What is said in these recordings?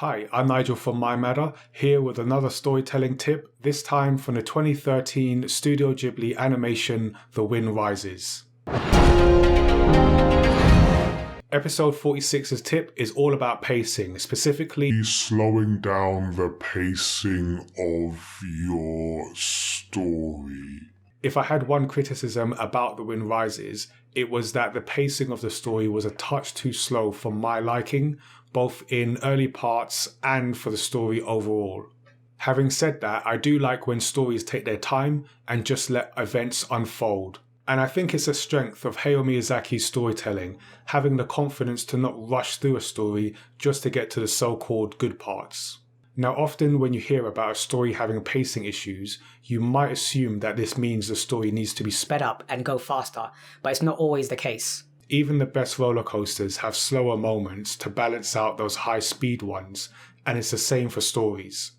Hi, I'm Nigel from mayamada, here with another storytelling tip, this time from the 2013 Studio Ghibli animation The Wind Rises. Episode 46's tip is all about pacing, specifically slowing down the pacing of your story. If I had one criticism about The Wind Rises, it was that the pacing of the story was a touch too slow for my liking, both in early parts and for the story overall. Having said that, I do like when stories take their time and just let events unfold. And I think it's a strength of Hayao Miyazaki's storytelling, having the confidence to not rush through a story just to get to the so-called good parts. Now, often when you hear about a story having pacing issues, you might assume that this means the story needs to be sped up and go faster, but it's not always the case. Even the best roller coasters have slower moments to balance out those high-speed ones, and it's the same for stories.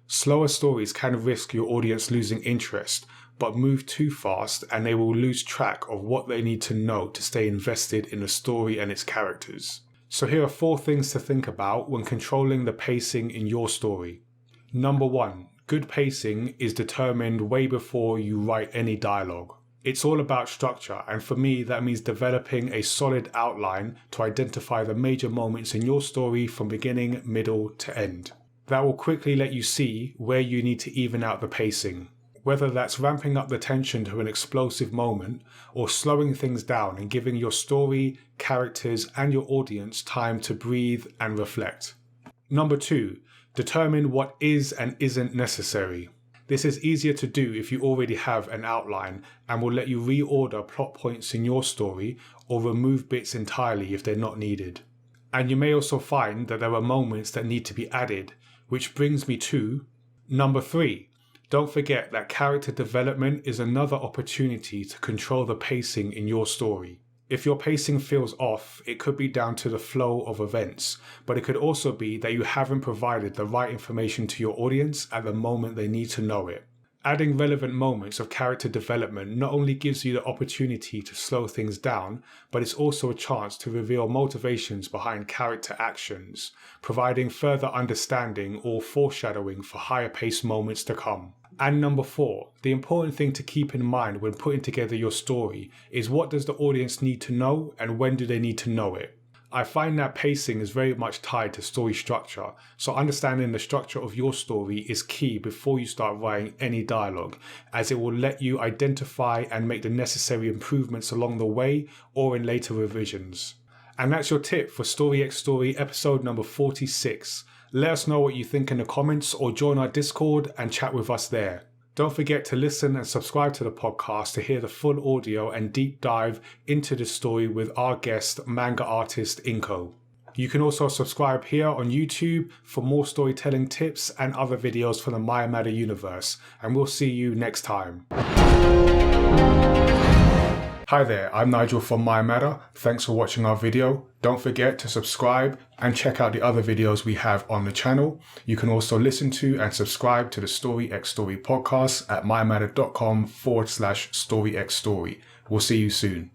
Slower stories can risk your audience losing interest, but move too fast and they will lose track of what they need to know to stay invested in the story and its characters. So here are 4 things to think about when controlling the pacing in your story. Number 1, good pacing is determined way before you write any dialogue. It's all about structure, and for me that means developing a solid outline to identify the major moments in your story from beginning, middle to end. That will quickly let you see where you need to even out the pacing. Whether that's ramping up the tension to an explosive moment or slowing things down and giving your story, characters and your audience time to breathe and reflect. Number 2, determine what is and isn't necessary. This is easier to do if you already have an outline and will let you reorder plot points in your story or remove bits entirely if they're not needed. And you may also find that there are moments that need to be added, which brings me to number 3. Don't forget that character development is another opportunity to control the pacing in your story. If your pacing feels off, it could be down to the flow of events, but it could also be that you haven't provided the right information to your audience at the moment they need to know it. Adding relevant moments of character development not only gives you the opportunity to slow things down, but it's also a chance to reveal motivations behind character actions, providing further understanding or foreshadowing for higher paced moments to come. And number 4, the important thing to keep in mind when putting together your story is what does the audience need to know and when do they need to know it. I find that pacing is very much tied to story structure, so understanding the structure of your story is key before you start writing any dialogue, as it will let you identify and make the necessary improvements along the way or in later revisions. And that's your tip for Story X Story episode number 46. Let us know what you think in the comments or join our Discord and chat with us there. Don't forget to listen and subscribe to the podcast to hear the full audio and deep dive into the story with our guest, manga artist Inko. You can also subscribe here on YouTube for more storytelling tips and other videos from the mayamada universe, and we'll see you next time. Hi there, I'm Nigel from mayamada. Thanks for watching our video. Don't forget to subscribe and check out the other videos we have on the channel. You can also listen to and subscribe to the Story X Story podcast at mayamada.com/storyxstory. We'll see you soon.